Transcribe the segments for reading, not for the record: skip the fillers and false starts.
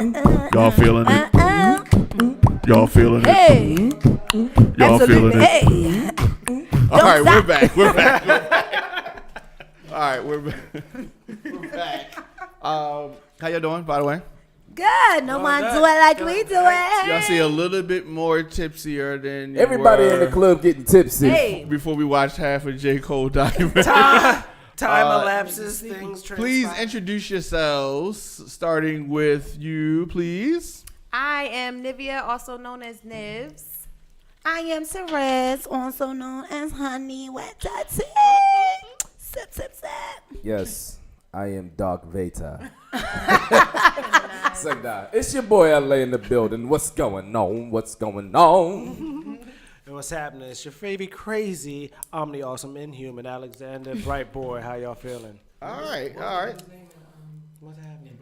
Y'all feeling it? Y'all feeling it? Hey. Y'all feeling it? Hey. All right, we're back. We're back. All right, we're back. We're back. How y'all doing, by the way? Good. No one do it like we do it. Y'all see a little bit more tipsier than you Everybody were in the club getting tipsy. Hey. before we watched half of J. Cole documentary. Time elapses, things transpire. Please introduce yourselves, starting with you, please. I am Nivea, also known as Nivs. I am Therese, also known as Honey Wet Tati. Sip, sip, sip. Yes, I am Dark Veta. It's your boy LA in the building. What's going on? What's going on? And what's happening? It's your favorite crazy, omni awesome, inhuman Alexander Bright Boy. How y'all feeling? All right. What's happening?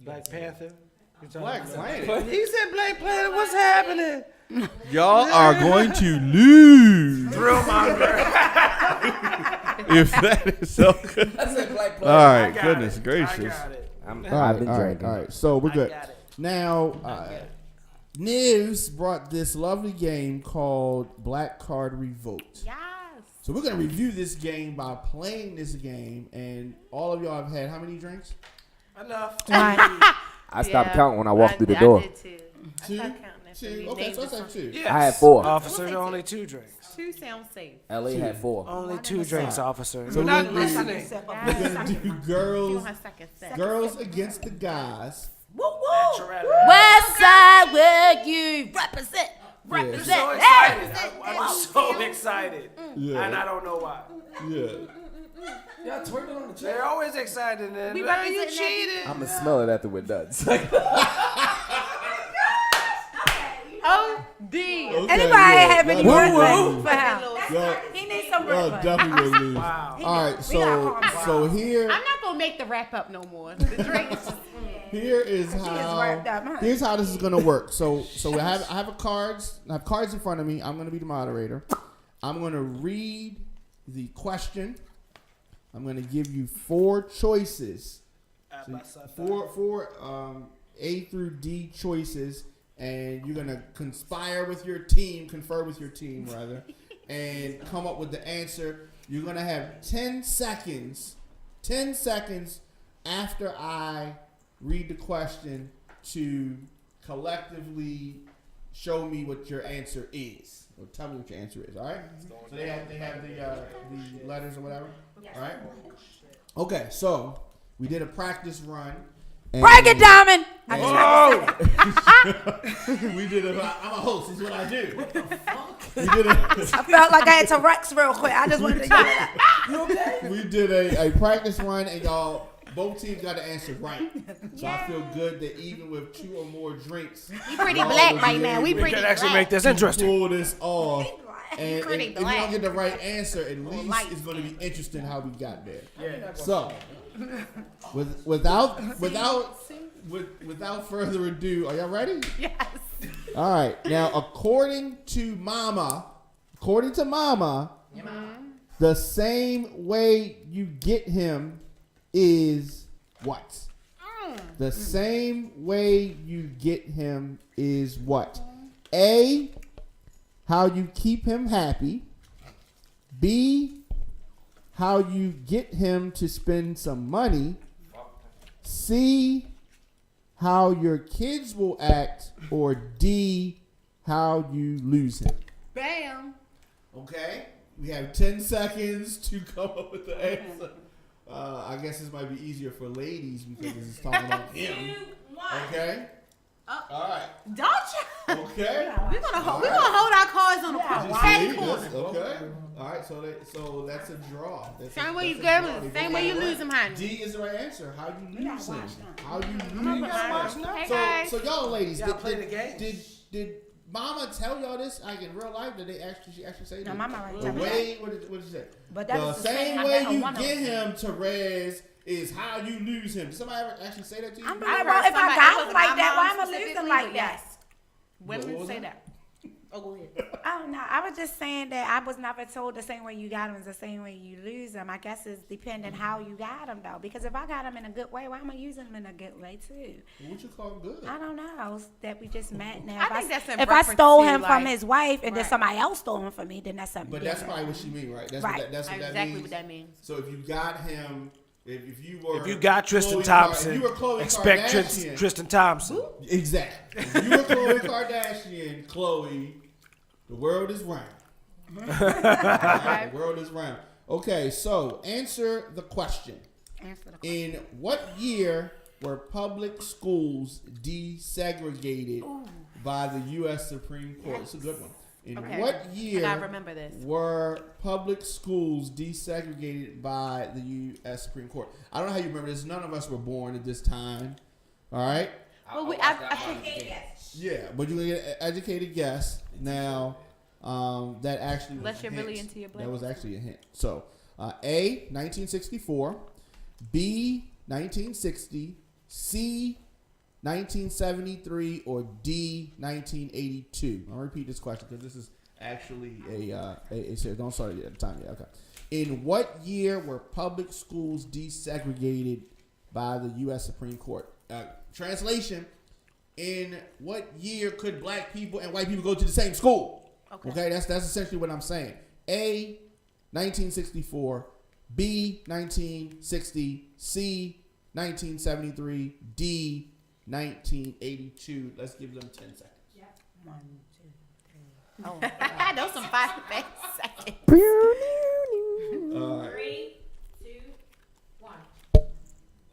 Black Panther? Black Planet. He said Black Planet. What's happening? Y'all are going to lose Thrillmonger. if that is so good. I said Black All right, goodness I gracious. got it. I've been All drinking. right. So we're good. got it. Now, Nivs brought this lovely game called Black Card Revoked. Yes. So we're gonna review this game by playing this game, and all of y'all have had how many drinks? Enough. I stopped counting when I walked through the door. I did too. Two. I stopped counting after Two. we Okay, named so it let's have something. two. Yes. I had 4. Officer, only 2 drinks. 2 sounds safe. LA had 4. Only 2 drinks, officer. So You're not we're listening. We're gonna do She girls, on her second set. girls against the guys. Woo woo. Naturally. West side where you represent. So Represent. excited. I'm so excited. Yeah. And I don't know why. Yeah. Y'all twerking on the chair. They're always excited. And We you representing cheated. I'm going to smell it after we're done. O.D. Okay, Anybody yeah, have any y'all work definitely for him? lose. Y'all- He needs some y'all work. definitely will lose. Wow. All right, so here. I'm not going to make the wrap up no more. The drink is just... Here is wrapped up, how huh? here's how this is gonna work. So I have cards in front of me. I'm gonna be the moderator. I'm gonna read the question. I'm gonna give you 4 choices. Four A through D choices, and you're gonna confer with your team rather, and come up with the answer. You're gonna have 10 seconds after I read the question to collectively show me what your answer is, or tell me what your answer is. All right. So they have the letters or whatever. All right. Okay. So we did a practice run. Break it, Diamond. We did I'm a host. This is what I do. I felt like I had to Rex real quick. I just wanted to get it out. You okay? We did a practice run, and y'all. Both teams got the answer right. So I feel good that even with 2 or more drinks, We pretty y'all black will right be now. able We We pretty can actually black. make this to interesting. pull this off. And Pretty if you don't black. get the right answer, at least light it's going to be interesting how we got there. Yeah. So, without further ado, are y'all ready? Yes. All right. Now, according to Mama, the same way you get him is what? The same way you get him is what? A, how you keep him happy. B, how you get him to spend some money. C, how your kids will act. Or D, how you lose him. Bam. Okay, we have 10 seconds to come up with the answer. I guess this might be easier for ladies because this is talking about him. Okay. All right. Don't you? Okay. We're gonna hold our cards on the Did you patty see? corner. That's- okay. All right. So that's a draw. Same way you give him, same way you lose him, honey. D is the right answer. How you lose him? How you lose him? Hey guys. So y'all ladies, Y'all play the game? Did Mama tell y'all this? Like in real life, did she actually say No, this? Mama already The told me way, what did she say? But that The is the same same- I way bet you one of get them. him, Therese, is how you lose him. Did somebody ever actually say that to you? If heard I somebody- got him it like wasn't that, my why mom am I losing specifically, like but that? yes. Women was say it? that. Oh, go ahead. I don't know. I was just saying that I was never told the same way you got them is the same way you lose them. I guess it's depending how you got them, though. Because if I got them in a good way, why am I using them in a good way, too? What you call good? I don't know. That we just met now. I think that's in if I reference stole to, him from like- his wife and then Right. somebody else stole him from me, then that's something But that's different. probably what she mean, right? That's Right. what that Exactly means. what that means. So if you got him, if you were, If you got Tristan Khloe Thompson, if you were Khloe expect Kardashian, Tristan Thompson. exactly. If you were Khloe Kardashian, Khloe, the world is round. Right? The world is round. Okay, so answer the question. Answer the question. In what year were public schools desegregated by the U.S. Supreme Court? It's a good one. In Okay. what I year gotta remember this. were public schools desegregated by the U.S. Supreme Court? I don't know how you remember this. None of us were born at this time. All right? Well, I think Yeah, but you're going to get an educated guess. Now, that actually was Unless you're a hint. really into your black That was actually a hint. So, A, 1964. B, 1960. C, 1973. Or D, 1982. I'll repeat this question because this is actually don't start it at the time yet. Okay. In what year were public schools desegregated by the U.S. Supreme Court? Translation, in what year could black people and white people go to the same school? Okay, that's essentially what I'm saying. A, 1964. B, 1960. C, 1973. D, 1982. Let's give them 10 seconds. 1, 2, 3. Oh, those some 5 seconds. All right. 3, 2, 1.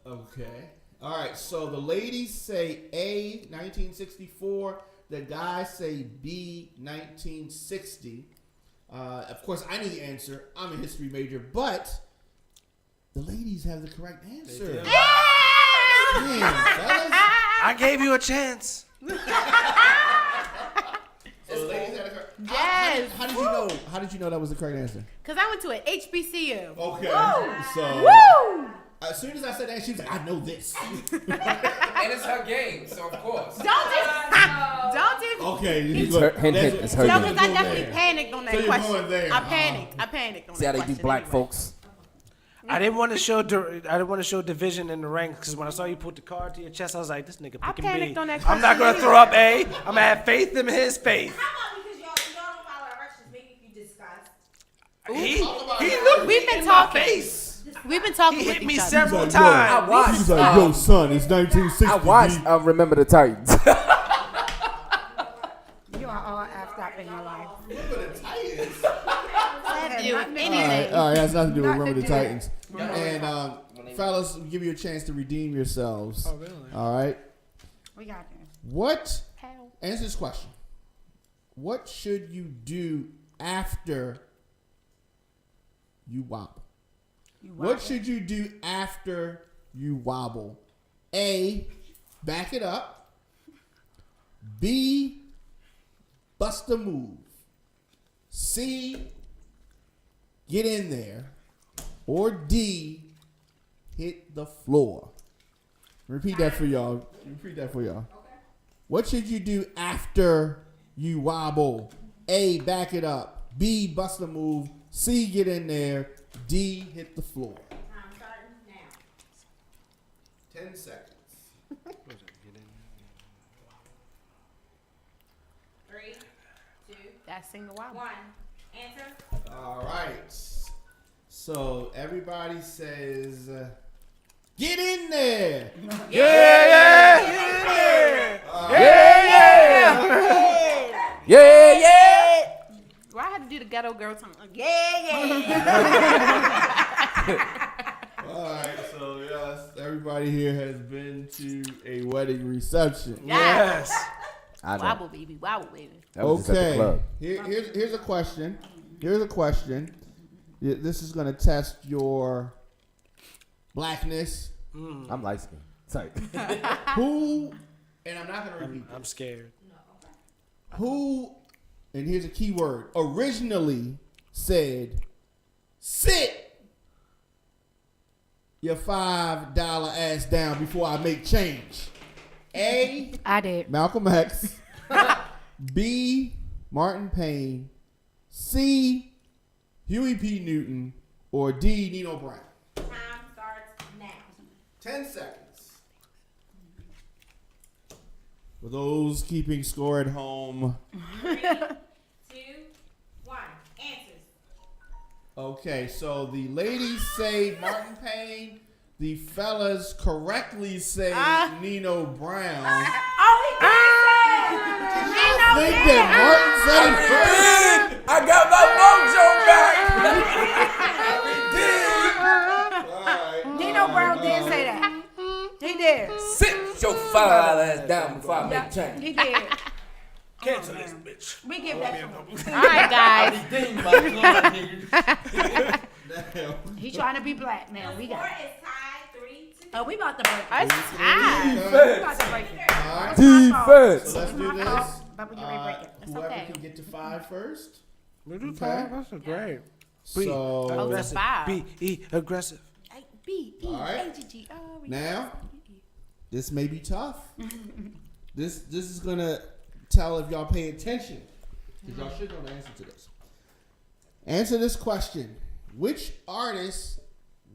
Okay. All right. So the ladies say A, 1964. The guys say B, 1960. Of course, I knew the answer. I'm a history major, but the ladies have the correct answer. Damn, fellas. I gave you a chance. So the ladies had the correct. Yes. How did you know? How did you know that was the correct answer? Because I went to an HBCU. Okay. So Woo! as soon as I said that, she was like, "I know this." And it's her game, so of course. Don't do. Okay. It's her, hint, hint, it's her No, game. because I definitely panicked on that So you're question. going there. I panicked on See how that they question. do black anyway. folks? I didn't want to show division in the ranks because when I saw you put the card to your chest, I was like, this nigga I picking panicked B. on that I'm not gonna question throw up A. I'm gonna have faith in his faith. How about because y'all don't follow directions, maybe if you discuss. He looked We've me been in talking. my face. We've been talking He with hit me each other. several He's like, times. I watched. He's like, "Yo, son, it's 1960." I watched. Remember the Titans. You are all effed up in your life. Do All right, anything. all right, that's nothing to do with Nothing Remember the to do with- Titans. And fellas, we'll give you a chance to redeem yourselves. Oh, really? All right. We got this. What? How? Answer this question. What should you do after you wobble? What should you do after you wobble? A, back it up. B, bust a move. C, get in there. Or D, hit the floor. Repeat that for y'all. What should you do after you wobble? A, back it up. B, bust a move. C, get in there. D, hit the floor. I'm starting now. 10 seconds. 3, 2, That single wow. 1. Answer. All right. So everybody says, get in there. Yeah. Why I had to do the ghetto girl tongue? All right. So yes, everybody here has been to a wedding reception. Yes. I know. Wobble, baby. Wobble, baby. That was just at the Okay. club. Here's a question. This is gonna test your blackness. I'm light skinned. Tight. Who? And I'm not gonna repeat. I'm scared. Who? And here's a key word. Originally said, "Sit your $5 ass down before I make change." A, I did. Malcolm X. B, Martin Payne, C. Huey P. Newton, or D. Nino Brown? Time starts now. 10 seconds. For those keeping score at home. 3, 2, 1. Answers. Okay, so the ladies say Martin Payne. The fellas correctly say Nino Brown. Oh, he did say it. I think that Martin said it first. I got my mojo back. Nino Brown did say that. He did. Sit your foul ass down before I make change. He did. Cancel this bitch. We give that to him. All right, guys. He trying to be black now. We got it. Is tied 3-2. Oh, we about to break it. It's We time. about to break it. Alright, Defense. so let's do this. But we can re-break it. It's Whoever okay. can get to 5 first. We do Okay. 5. That's great. Be So aggressive. 5. Be aggressive. B-E-A-G-G-R-E. now, this may be tough. This is gonna tell if y'all pay attention, because y'all should know the answer to this. Answer this question: which artist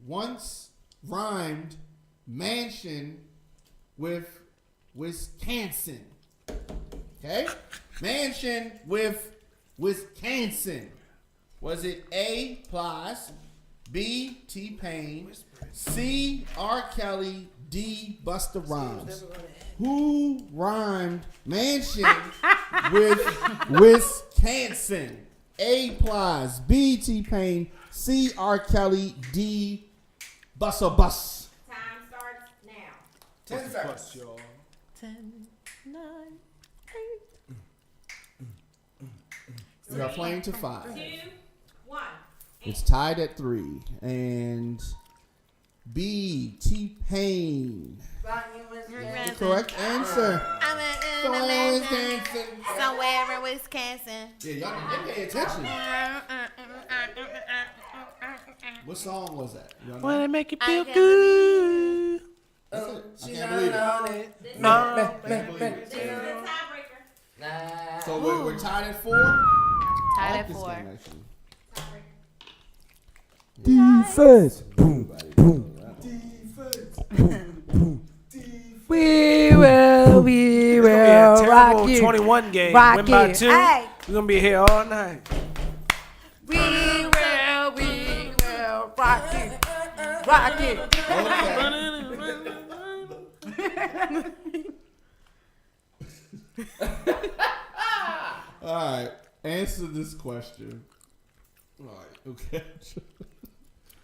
once rhymed mansion with Wisconsin? Okay, mansion with Wisconsin. Was it A. Plies, B. T-Pain, C. R. Kelly, D. Busta Rhymes? Who rhymed mansion with Wisconsin? A. Plies, B. T-Pain, C. R. Kelly, D. Busta Bus. Time starts now. 10 seconds. 10, 9, We are playing to 5. 2, 1. It's tied at 3. And B. T-Pain. The correct answer. Somewhere in Wisconsin. Somewhere in Wisconsin. Yeah, y'all pay attention. What song was that? Y'all know? Wanna make you I feel can't good. I can't believe it. No. Can't believe it. This is the tiebreaker. So we're tied at 4. Tied I like at this 4. game, actually. Defense. Boom, boom. We will It's gonna be a terrible rock you. 21 game. Rock Win by you. 2. Hey. We're gonna be here all night. We will rock you. Rock you. All right. Answer this question. All right. Okay.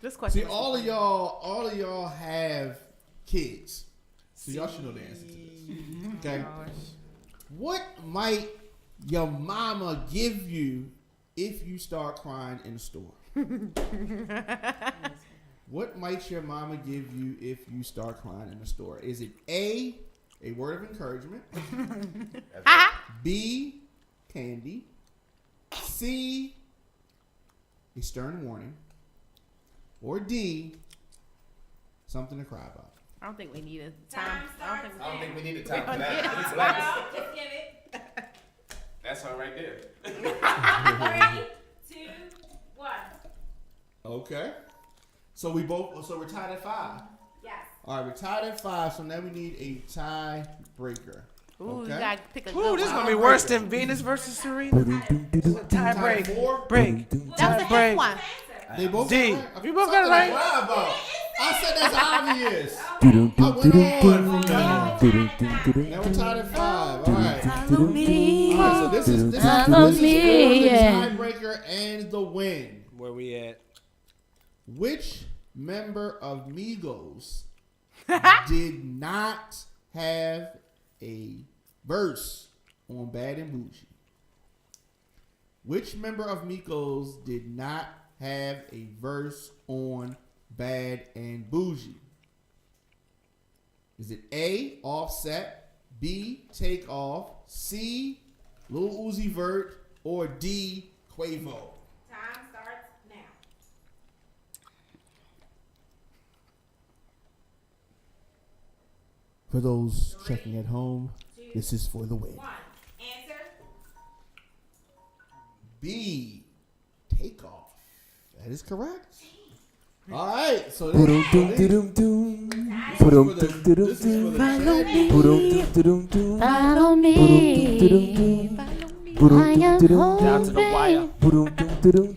This question. See, all of y'all have kids, so y'all should know the answer to this. Okay. What might your mama give you if you start crying in the store? What might your mama give you if you start crying in the store? Is it A, a word of encouragement, B, candy, C, a stern warning, or D, something to cry about? I don't think we need a Time time. starts I don't think now. we need a time for that. No, just give it. That's her right there. 3, 2, 1. Okay. So we're tied at 5. Yes. All right, we're tied at 5. So now we need a tiebreaker. Ooh, Okay. you gotta pick a Ooh, good this is one. gonna be worse than Venus versus Serena. Tie break. 4. Break. That was Tie the break. F one. They both D. got it right? You both got it Something right. to cry about. I said that's obvious. I went on from there. Now we're tied at 5. All right. Follow me. All right. So this is Follow for me, the yeah. tiebreaker and the win. Where we at? Which member of Migos did not have a verse on Bad and Bougie? Which member of Migos did not have a verse on Bad and Bougie? Is it A, Offset, B, Takeoff, C, Lil Uzi Vert, or D, Quavo? Time starts now. For those checking at home, this is for the win. 1. Answer. B. Take off. That is correct. All right. So this is for the champion. Follow me. Down to the wire.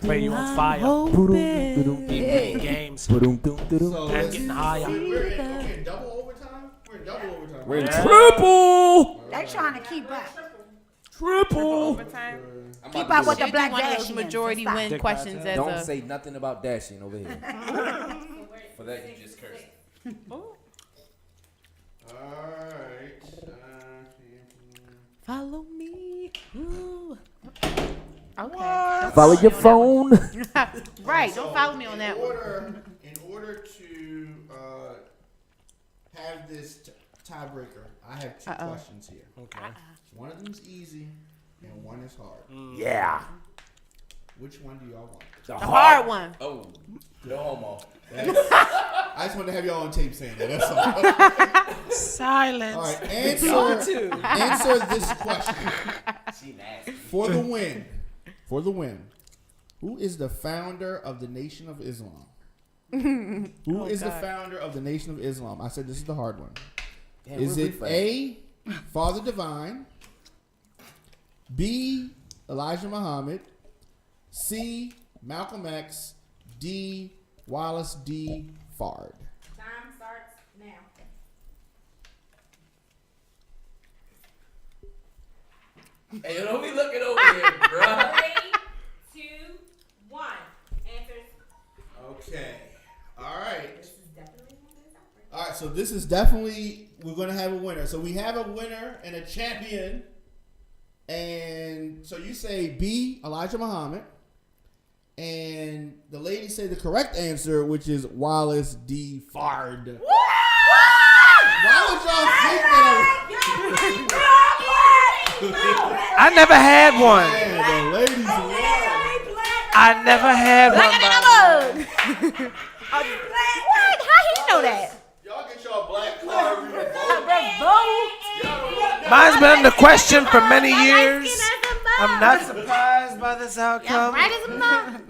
Pray you on fire. Playing games. So And let's- getting higher. We're in double overtime. We're in double overtime. We're in triple. They trying to keep up. Triple. Keep up with the Should black do one of those Dashians. majority Stop. win questions as Don't a. say nothing about dashing over here. For that, you just cursed. All right. Follow me. Ooh. Okay. Follow your phone. Right. Don't follow me on that one. In order to have this tiebreaker, I have two questions here. Okay. One of them's easy and one is hard. Yeah. Which one do y'all want? The hard one. Oh, no homo. I just wanted to have y'all on tape saying that. That's all. Silence. All right, answer this question for the win. For the win, who is the founder of the Nation of Islam? Who is the founder of the Nation of Islam? I said this is the hard one. Is it A, Father Divine, B, Elijah Muhammad, C, Malcolm X, D, Wallace D. Fard? Time starts now. Hey, don't be looking over here, bro. 3, 2, 1. Answers. Okay. All right. This is definitely one of the tiebreakers. All right, so this is definitely, we're going to have a winner. So we have a winner and a champion. And so you say B, Elijah Muhammad. And the ladies say the correct answer, which is Wallace D. Fard. Why would y'all think that? I never had one. Man, the ladies won. I never had one. What? How he know that? Y'all get y'all black card. Mine's been the question for many years. I'm not surprised by this outcome. Right as a mug.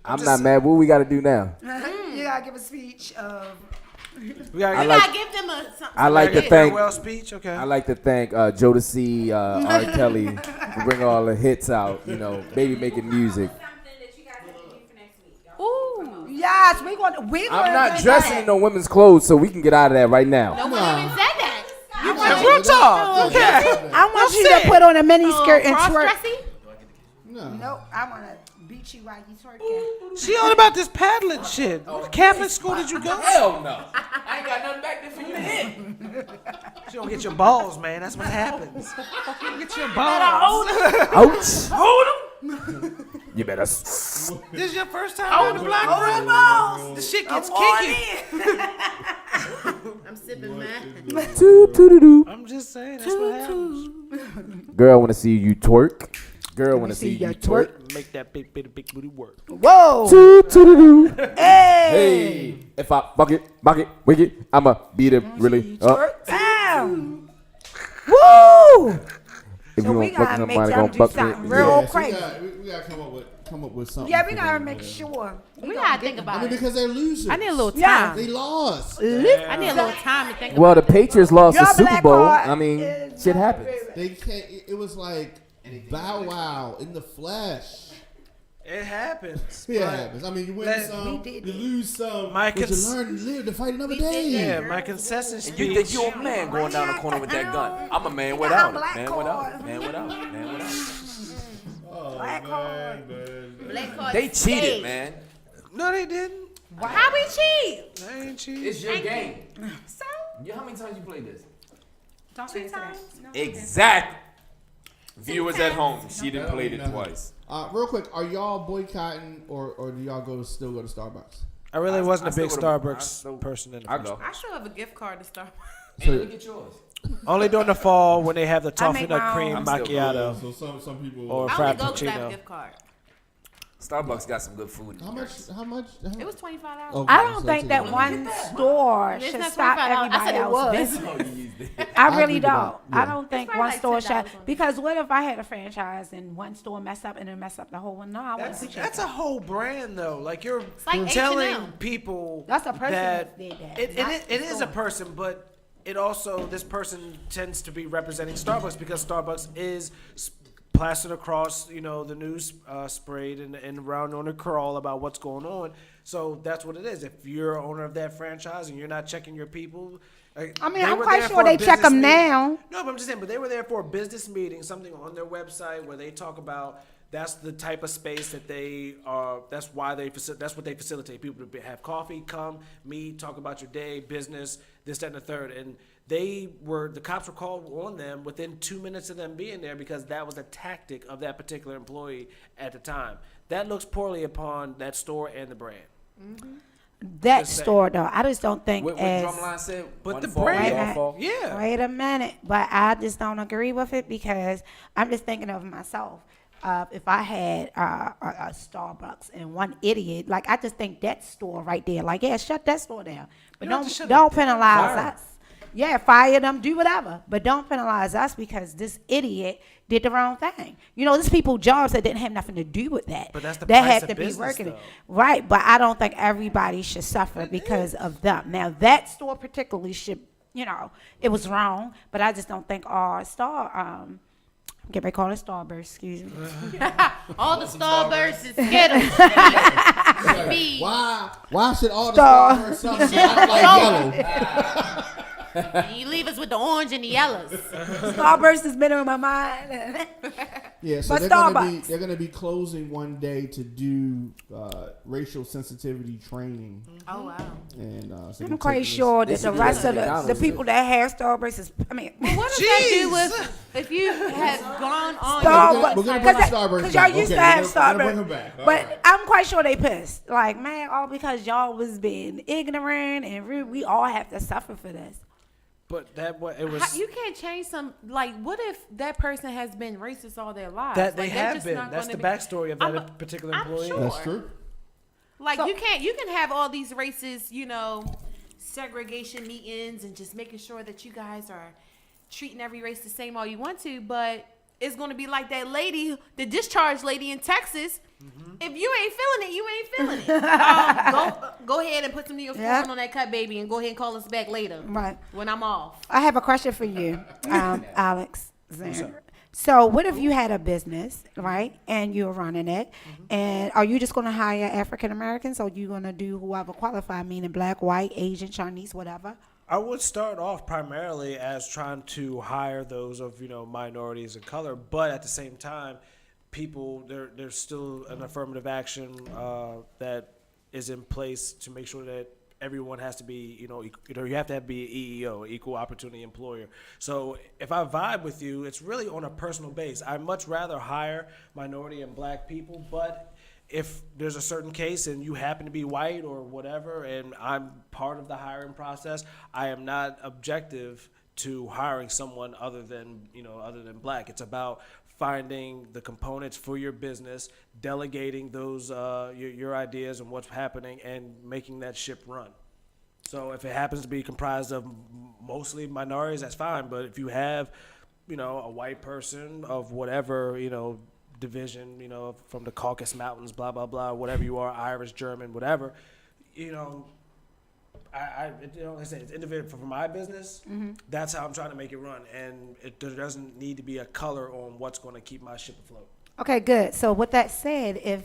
I'm not mad. What we got to do now? You gotta give a speech of. We gotta I get like- gotta give them a something. I like to a thank. farewell speech. Okay. I like to thank Jodeci, R. Kelly for bringing all the hits out. You know, baby making music. Something that you guys have to do for next week. Y'all. Ooh. Yes, we want. I'm not dressing in no women's clothes, so we can get out of that right now. No one even said that. Real talk. Okay. I want you to put on a mini skirt and twerk. Cross-dressing? No. Nope, I want to beat you while you twerking. She all about this paddling shit. What Catholic school did you go? Hell no. I ain't got nothing back there for you to hit. You don't get your balls, man. That's what happens. You get your balls. Ouch. Hold them. You better. This is your first time on the block, bro? The shit gets kinky. I'm sipping, man. Toot-toot-a-doo. I'm just saying, that's what happens. Girl, want to see you twerk. Girl, want to see you twerk. Make that big booty work. Whoa! Toot-toot-a-doo. Hey! Hey, if I buck it, wicked, I'ma beat it really up. Damn! Woo! If So you we don't buck gotta me, make somebody them gonna do buck something me. real so crazy. we gotta come up with something. Yeah, we for gotta them, make man. sure. We gotta think I about mean, it. because they're losers. I need a little Yeah. time. They lost. I need a little time to think about Well, the Patriots lost the Your Super black Bowl. card I mean, is shit my happens. favorite. They can't. It was like Bow Wow in the flesh. It happens. Yeah, it But- happens. I mean, you win Let- some, We did you lose some, My but you cons- learn to live to fight another day. Yeah, my concession You think speech. you a man going down the corner with that gun? I'm a man got without a it. black Man card. without it. Man without it. Man without it. Black card. Black card They stayed. cheated, man. No, they didn't. How we cheat? They ain't cheating. It's your game. So, How many times you played this? Don't answer that. Exactly. Viewers at home, she done played it twice. Real quick, are y'all boycotting or do y'all still go to Starbucks? I really wasn't I a big still would've- I Starbucks still- person in the I first go. place. I still have a gift card to start. Hey, let me get yours. Only during the fall when they have the I toffee make nut my cream own. I'm still macchiato So some people. or I only go because I have a frappuccino. gift card. Starbucks got some good food. How much? It was $25. Okay, I don't so think that it's- one store It's should not stop $25. I everybody said it else's was. business. I really agree with don't. that, I yeah. don't think probably one like store $10 should. on it. Because what if I had a franchise and one store mess up and then mess up the whole one? No, I wouldn't appreciate That's that. a whole brand though. Like you're like telling H&M. people That's a person that that did that, It, not it the is a store. person, but it also this person tends to be representing Starbucks because Starbucks is plastered across the news, sprayed and around on the crawl about what's going on. So that's what it is. If you're owner of that franchise and you're not checking your people. I mean, they I'm were quite there sure for a they check business 'em meeting. now. No, but I'm just saying, but they were there for a business meeting, something on their website where they talk about that's the type of space that they are. That's why that's what they facilitate. People to have coffee, come, meet, talk about your day, business, this, that, and the third. And the cops were called on them within 2 minutes of them being there because that was a tactic of that particular employee at the time. That looks poorly upon that store and the brand. That Just saying. store, though, I just don't think What as. Drumline said? But one the fall, brand- we all fall. Yeah. Wait a minute, but I just don't agree with it because I'm just thinking of myself. If I had a Starbucks and one idiot, like I just think that store right there, like yeah, shut that store down, but You don't have to shut don't it down. penalize Fire 'em. us. Yeah, fire them, do whatever, but don't penalize us because this idiot did the wrong thing. There's people jobs that didn't have nothing to do with that. But that's the that price had of to be business, working though. right. But I don't think everybody should suffer because of them. Now that store particularly should, it was wrong, but I just don't think all get ready to call it Starburst, excuse me. All the Starbursts is Skittles. Me. Why should all the Star- Starburst something not like yellow? You leave us with the orange and the yellows. Starburst has been on my mind. Yeah, so But they're gonna be closing one day to do racial sensitivity training, Oh wow. and so I'm they're quite taking sure They that should the do rest that of at the McDonald's, people that have Starburst is, What does that do with if you had gone on? Starbucks. we're gonna bring Cause Starburst Cause y'all back. used Okay, to have we're gonna bring Starburst. her back. All But right. I'm quite sure they pissed. Like, man, all because y'all was being ignorant and rude. We all have to suffer for this. But it was. You can't change some. Like, what if that person has been racist all their lives? That they Like, they're have just been. not That's the gonna be- backstory of I'm that a- particular I'm employee. sure. That's true. Like, So- you can have all these racist, segregation meetings and just making sure that you guys are treating every race the same all you want to, but it's going to be like that lady, the discharge lady in Texas. If you ain't feeling it, you ain't feeling it. Go ahead and put some Neosporin Yeah. on that cut, baby, and go ahead and call us back later Right. when I'm off. I have a question for you, Alex. So, what if you had a business, right, and you're running it, and are you just going to hire African Americans, or you going to do whoever qualified, meaning black, white, Asian, Chinese, whatever? I would start off primarily as trying to hire those of minorities of color, but at the same time, there's still an affirmative action that is in place to make sure that everyone has to be you have to be an EEO, equal opportunity employer. So if I vibe with you, it's really on a personal base. I much rather hire minority and black people, but if there's a certain case and you happen to be white or whatever, and I'm part of the hiring process, I am not objective to hiring someone other than black. It's about finding the components for your business, delegating those your ideas and what's happening, and making that ship run. So if it happens to be comprised of mostly minorities, that's fine. But if you have, a white person of whatever, division, from the Caucasus Mountains, blah, blah, blah, whatever you are, Irish, German, whatever, like I said, it's individual for my business. That's how I'm trying to make it run, and there doesn't need to be a color on what's going to keep my ship afloat. Okay, good. So with that said, if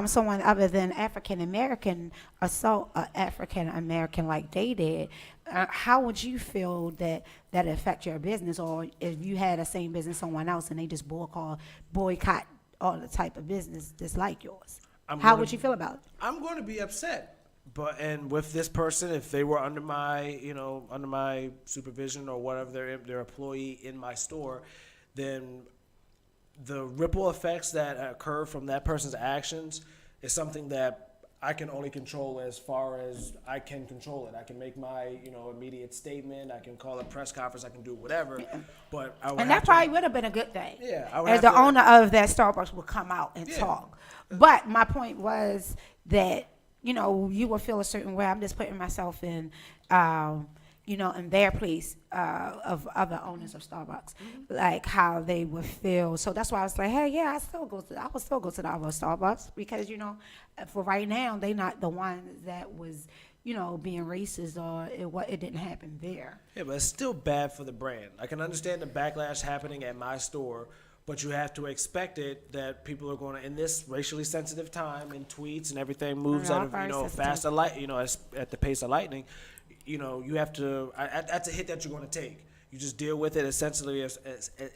someone other than African American assault an African American like they did, how would you feel that affect your business? Or if you had the same business someone else and they just boycott all the type of business just like yours, how would you feel about it? I'm going to be upset. And with this person, if they were under my supervision or whatever, their employee in my store, then the ripple effects that occur from that person's actions is something that I can only control as far as I can control it. I can make my, immediate statement. I can call a press conference. I can do whatever. But I would And have that to, probably would have been a good thing. Yeah, I would As have the to- owner of that Starbucks would come out and Yeah. talk. But my point was that, you will feel a certain way. I'm just putting myself in, in their place of other owners of Starbucks, like how they would feel. So that's why I was like, hey, yeah, I would still go to the other Starbucks because, for right now, they not the ones that was, being racist or it didn't happen there. Yeah, but it's still bad for the brand. I can understand the backlash happening at my store, but you have to expect it that people are going to, in this racially sensitive time, in tweets and everything moves Yeah, at very a sensitive. faster light, at the pace of lightning. You have to. That's a hit that you're going to take. You just deal with it essentially as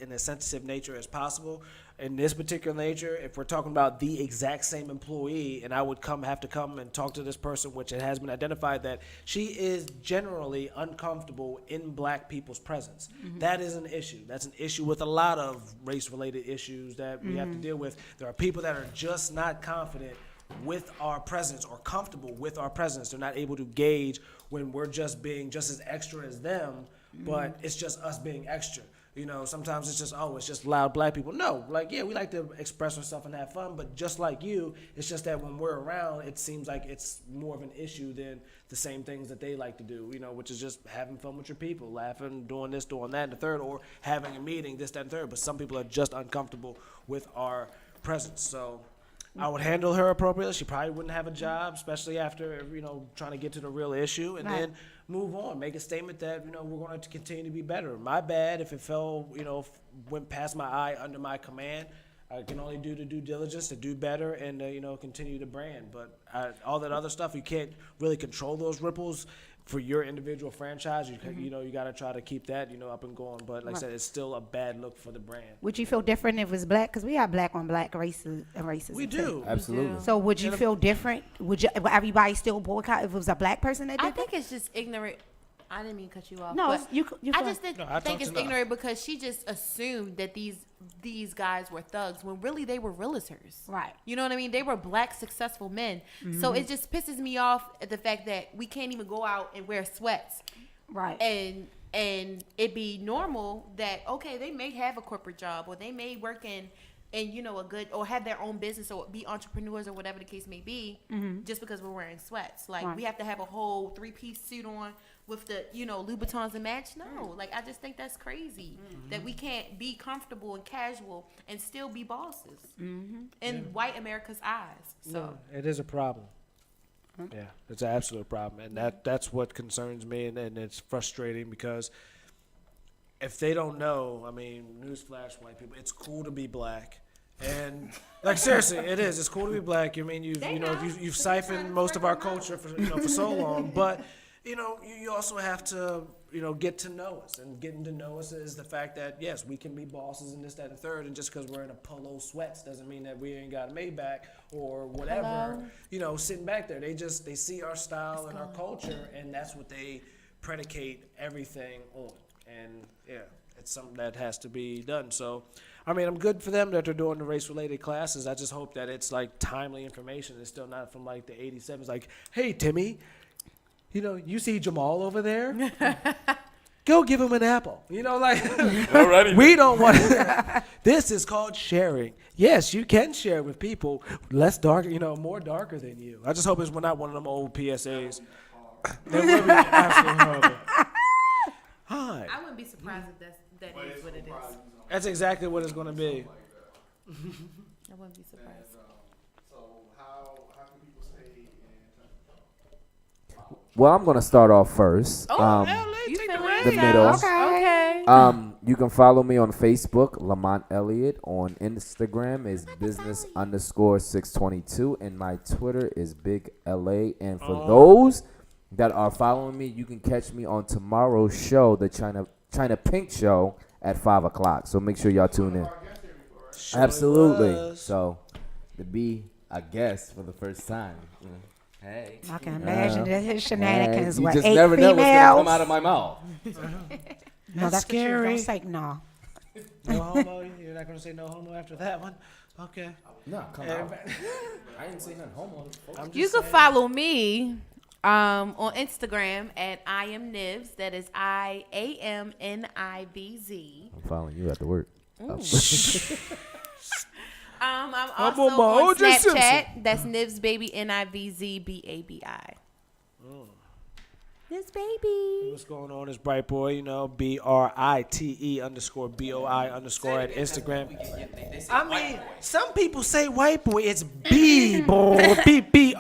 in a sensitive nature as possible. In this particular nature, if we're talking about the exact same employee, and I would have to come and talk to this person, which it has been identified that she is generally uncomfortable in black people's presence. That is an issue. That's an issue with a lot of race-related issues that we have to deal with. There are people that are just not confident with our presence or comfortable with our presence. They're not able to gauge when we're just being just as extra as them, but it's just us being extra. Sometimes it's just loud black people. No, we like to express ourselves and have fun, but just like you, it's just that when we're around, it seems like it's more of an issue than the same things that they like to do, which is just having fun with your people, laughing, doing this, doing that, and the third, or having a meeting, this, that, and third. But some people are just uncomfortable with our presence. So I would handle her appropriately. She probably wouldn't have a job, especially after, trying to get to the real issue, and then move on, make a statement that, we're going to continue to be better. My bad if it went past my eye under my command. I can only do the due diligence to do better and, continue the brand. But all that other stuff, you can't really control those ripples for your individual franchise. You got to try to keep that, up and going. But like I said, it's still a bad look for the brand. Would you feel different if it was black? Because we have black on black racism. We do. Absolutely. So would you feel different? Would everybody still boycott if it was a black person that did I think it's just ignorant. I didn't mean to cut you off. No, but it's- you I fine. just No, I think talked it's enough. ignorant because she just assumed that these guys were thugs when really they were realtors. Right. You know what I mean? They were black successful men. So it just pisses me off at the fact that we can't even go out and wear sweats. Right. And it be normal that okay, they may have a corporate job or they may work in a good or have their own business or be entrepreneurs or whatever the case may be, just because we're wearing sweats. Like Right. we have to have a whole 3-piece suit on with the Louboutins and match. No, like I just think that's crazy that we can't be comfortable and casual and still be bosses in white America's eyes. So No, it is a problem. Yeah, it's an absolute problem, and that's what concerns me, and it's frustrating because if they don't know, I mean, newsflash, white people, it's cool to be black, and like seriously, it is. It's cool to be black. I mean, you've siphoned most of our culture for so long, but you also have to get to know us, and getting to know us is the fact that yes, we can be bosses and this, that, and third, and just because we're in a polo sweats doesn't mean that we ain't got a Maybach or whatever. Sitting back there, they see our style and our culture, and that's what they predicate everything on. And yeah, it's something that has to be done. So, I mean, I'm good for them that they're doing the race-related classes. I just hope that it's like timely information. It's still not from like the 87s. Like, hey, Timmy, you see Jamal over there? Go give him an apple. Alrighty. We don't want this is called sharing. Yes, you can share with people less dark, more darker than you. I just hope it's not one of them old PSAs. That would be absolutely horrible. Hi. I wouldn't be surprised if that is what it is. That's exactly what it's going to be. I wouldn't be surprised. So how can people stay in touch? Well, I'm gonna start off first. You take the feeling reins. the middle. Okay. You can follow me on Facebook, Lamont Elliott. On Instagram is business_622, and my Twitter is Big LA. And for those that are following me, you can catch me on tomorrow's show, the China Pink Show, at 5:00. So make sure y'all tune in. Absolutely. was. So to be a guest for the first time. Hey. I can imagine that his shenanigans You were just 8 never know what's gonna females. come out of my mouth. No, that's scary. Don't say no. No homo. You're not going to say no homo after that one? Okay. No, come out. I didn't say nothing homo. You can follow me on Instagram at I am Nivs. That is IAMNIVZ. I'm following you after work. I'm I'm also on my on O.J. Simpson. Snapchat. That's Nivs Baby, NIVZBABI. Nivs Baby. What's going on? It's Bright Boy, you know, BRITE_BOI_ at Instagram. I mean, some people say white boy. It's B boy, BBRITE_BOI_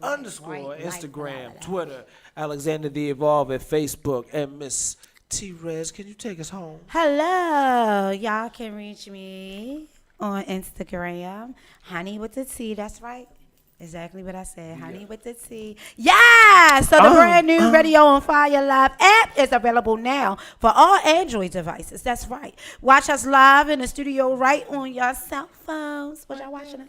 Instagram, Twitter, Alexander the Evolve at Facebook, and Miss T-Rez. Can you take us home? Hello, y'all can reach me on Instagram, honey with the T. That's right. Exactly what I said, honey with the T. Yeah, so the brand new Radio on Fire Live app is available now for all Android devices. That's right. Watch us live in the studio right on your cell phones. What y'all watching?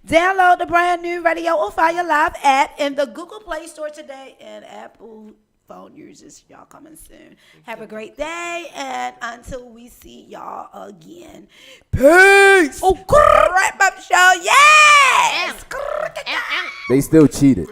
Download the brand new Radio on Fire Live app in the Google Play Store today, and Apple phone users, y'all coming soon. Have a great day, and until we see y'all again, peace. Oh, wrap up show, yes. They still cheated.